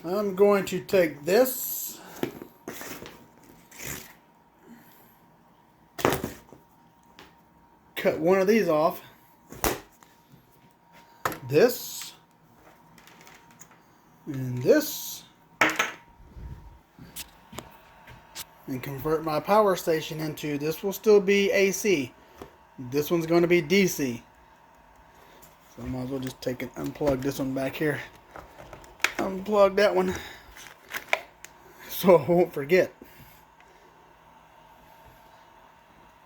I'm going to take this, cut one of these off, this, and this, and convert my power station into, this will still be AC. This one's going to be DC. So I might as well just take it, unplug this one back here. Unplug that one so I won't forget.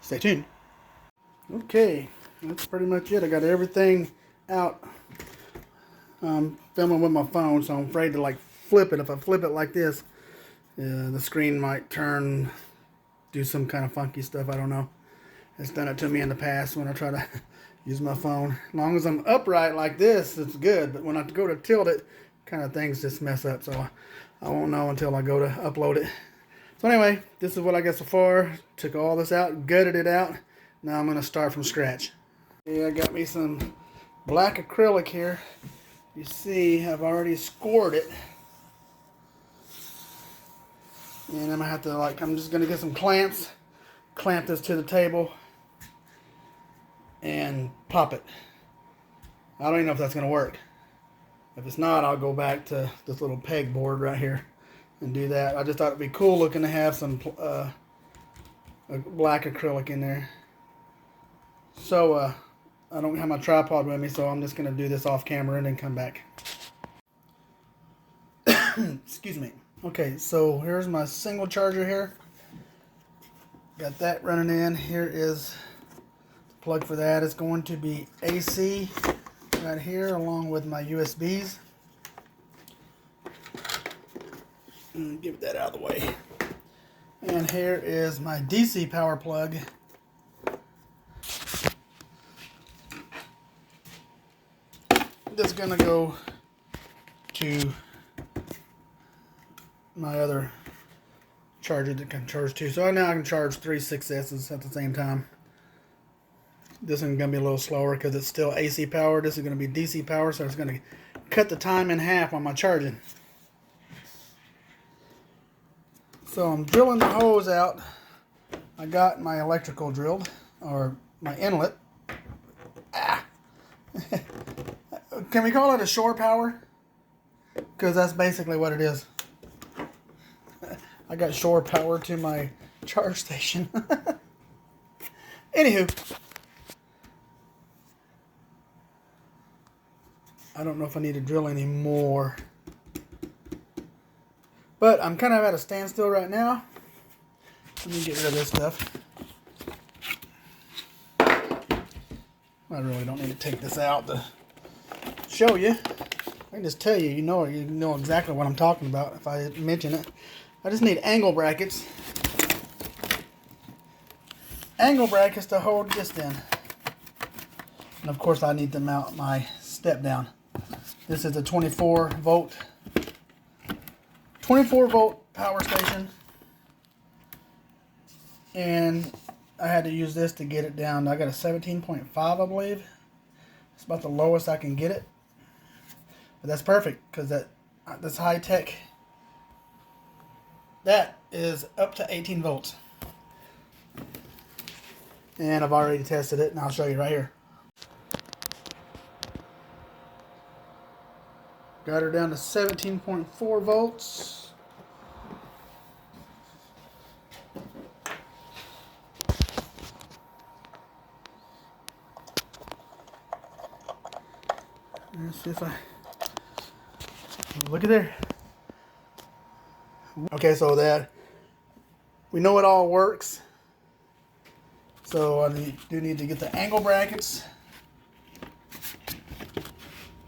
Stay tuned. Okay, that's pretty much it. I got everything out. I'm filming with my phone, so I'm afraid to like flip it. If I flip it like this, the screen might turn, do some kind of funky stuff. I don't know. It's done it to me in the past when I try to use my phone. As long as I'm upright like this, it's good. But when I go to tilt it, kind of things just mess up. So I won't know until I go to upload it. So anyway, this is what I got so far. Took all this out, gutted it out. Now I'm going to start from scratch. Okay, I got me some black acrylic here. You see, I've already scored it. And I'm going to have to, I'm just going to get some clamps, clamp this to the table, and pop it. I don't even know if that's going to work. If it's not, I'll go back to this little peg board right here and do that. I just thought it'd be cool looking to have some black acrylic in there. So I don't have my tripod with me, so I'm just going to do this off camera and then come back. Excuse me. Okay, so here's my single charger here. Got that running in. Here is the plug for that. It's going to be AC right here along with my USBs. And get that out of the way. And here is my DC power plug. This is going to go to my other charger that can charge too. So now I can charge 3 6S's at the same time. This one's going to be a little slower because it's still AC power. This is going to be DC power, so it's going to cut the time in half on my charging. So I'm drilling the hose out. I got my electrical drilled, or my inlet. Ah. Can we call it a shore power? Because that's basically what it is. I got shore power to my charge station. Anywho. I don't know if I need to drill any more. But I'm kind of at a standstill right now. Let me get rid of this stuff. I really don't need to take this out to show you. I can just tell you, you know exactly what I'm talking about if I mention it. I just need angle brackets. Angle brackets to hold this in. And of course I need to mount my step down. This is a 24 volt power station. And I had to use this to get it down. I got a 17.5, I believe. It's about the lowest I can get it. But that's perfect because that's high tech. That is up to 18 volts. And I've already tested it, and I'll show you right here. Got her down to 17.4 volts. Let's see if I... Look at there. Okay, so that we know it all works. So I do need to get the angle brackets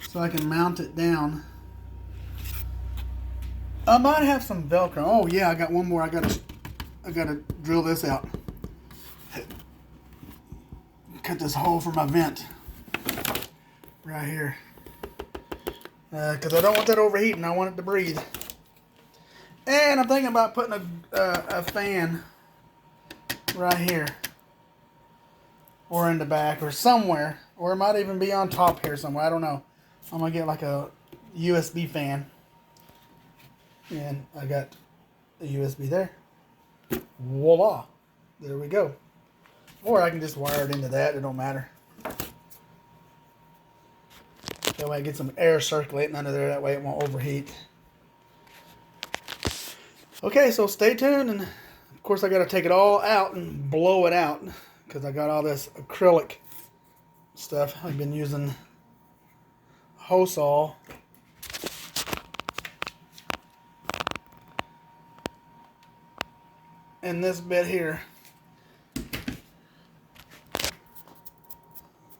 so I can mount it down. I might have some Velcro. Oh yeah, I got one more. I gotta drill this out. Cut this hole for my vent right here. Because I don't want that overheating. I want it to breathe. And I'm thinking about putting a fan right here. Or in the back or somewhere. Or it might even be on top here somewhere. I don't know. I'm going to get like a USB fan. And I got a USB there. Voila. There we go. Or I can just wire it into that. It don't matter. That way I get some air circulating under there. That way it won't overheat. Okay, so stay tuned. And of course I got to take it all out and blow it out. Because I got all this acrylic stuff. I've been using hose saw. And this bit here.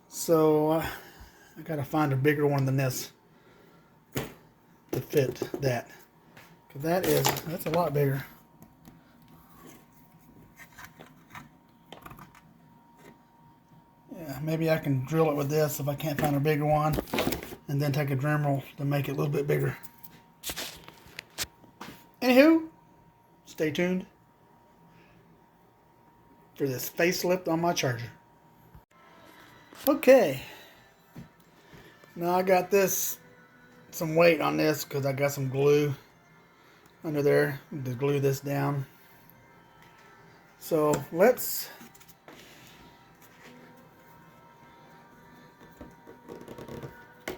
So I gotta find a bigger one than this to fit that. Cause that's a lot bigger. Yeah, maybe I can drill it with this if I can't find a bigger one, and then take a Dremel to make it a little bit bigger. Anywho, stay tuned for this facelift on my charger. Okay, now I got some weight on this because I got some glue under there to glue this down. So let's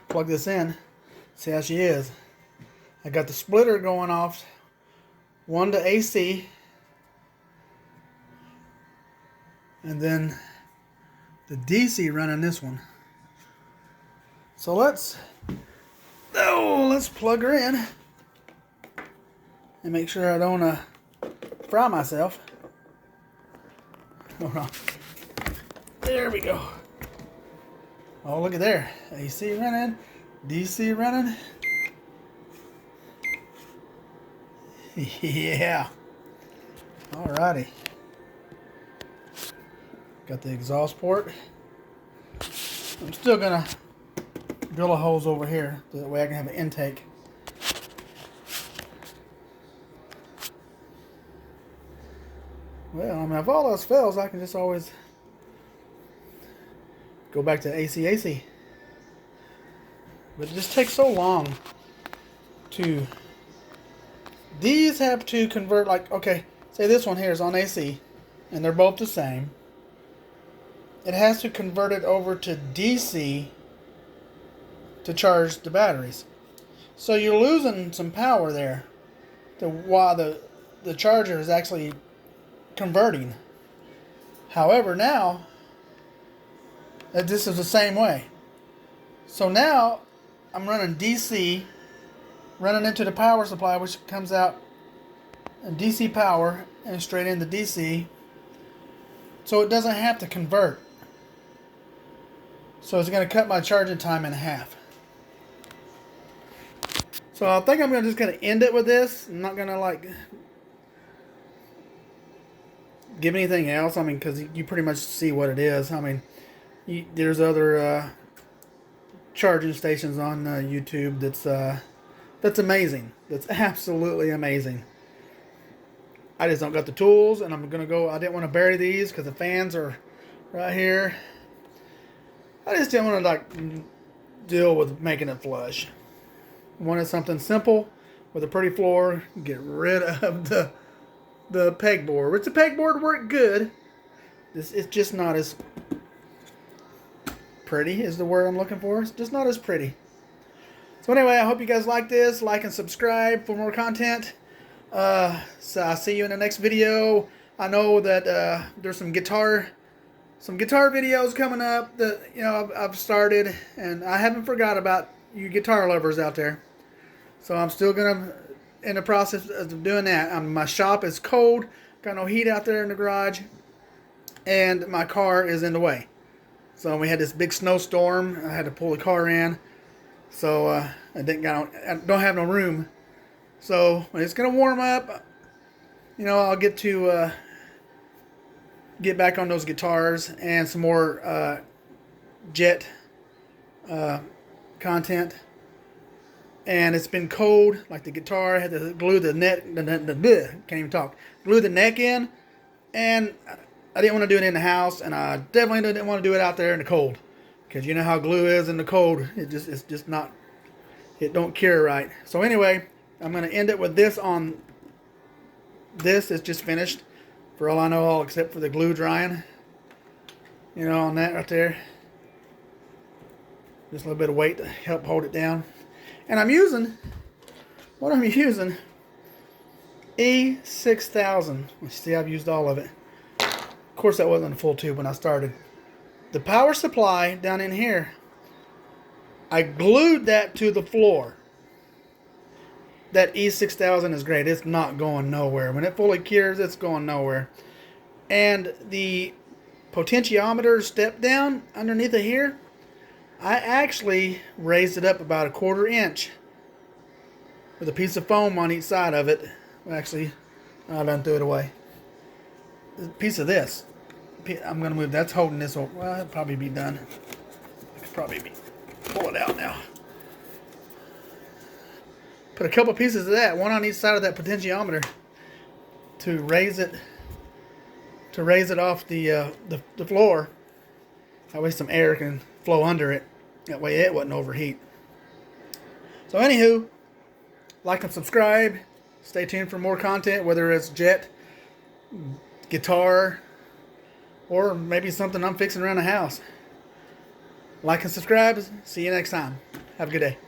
plug this in, see how she is. I got the splitter going off, one to AC, and then the DC running this one. So let's plug her in and make sure I don't fry myself. Hold on. There we go. Oh, look at there. AC running, DC running. Yeah. Alrighty. Got the exhaust port. I'm still gonna drill a hose over here so that way I can have an intake. Well, I mean, if all else fails, I can just always go back to AC. But it just takes so long to... These have to convert, like, okay, say this one here is on AC, and they're both the same. It has to convert it over to DC to charge the batteries. So you're losing some power there while the charger is actually converting. However, now this is the same way. So now I'm running DC, running into the power supply, which comes out in DC power and straight into DC. So it doesn't have to convert. So it's going to cut my charging time in half. So I think I'm just going to end it with this. I'm not going to like give anything else. I mean, because you pretty much see what it is. I mean, there's other charging stations on YouTube that's amazing. That's absolutely amazing. I just don't got the tools, and I'm going to go. I didn't want to bury these because the fans are right here. I just didn't want to like deal with making it flush. Wanted something simple with a pretty floor. Get rid of the pegboard. Which the pegboard worked good. It's just not as pretty is the word I'm looking for. It's just not as pretty. So anyway, I hope you guys like this. Like and subscribe for more content. So I'll see you in the next video. I know that there's some guitar videos coming up that I've started, and I haven't forgot about you guitar lovers out there. So I'm still in the process of doing that. My shop is cold, got no heat out there in the garage, and my car is in the way. So we had this big snowstorm. I had to pull the car in, so I don't have no room. So when it's gonna warm up, I'll get back on those guitars and some more jet content. And it's been cold, like the guitar. I had to glue the neck, can't even talk. Glue the neck in, and I didn't want to do it in the house, and I definitely didn't want to do it out there in the cold, because you know how glue is in the cold. It's just not, it don't cure right. So anyway, I'm going to end it with this on this. It's just finished. For all I know, all except for the glue drying. You know, on that right there. Just a little bit of weight to help hold it down. And I'm using, what I'm using, E6000. See, I've used all of it. Of course, that wasn't a full tube when I started. The power supply down in here, I glued that to the floor. That E6000 is great. It's not going nowhere. When it fully cures, it's going nowhere. And the potentiometer step down underneath of here, I actually raised it up about 1/4 inch with a piece of foam on each side of it. Actually, I done threw it away. A piece of this. I'm going to move. That's holding this. Well, it'll probably be done. I could probably pull it out now. Put a couple pieces of that, one on each side of that potentiometer, to raise it off the floor. That way some air can flow under it. That way it wouldn't overheat. So anywho, like and subscribe. Stay tuned for more content, whether it's jet, guitar, or maybe something I'm fixing around the house. Like and subscribe. See you next time. Have a good day.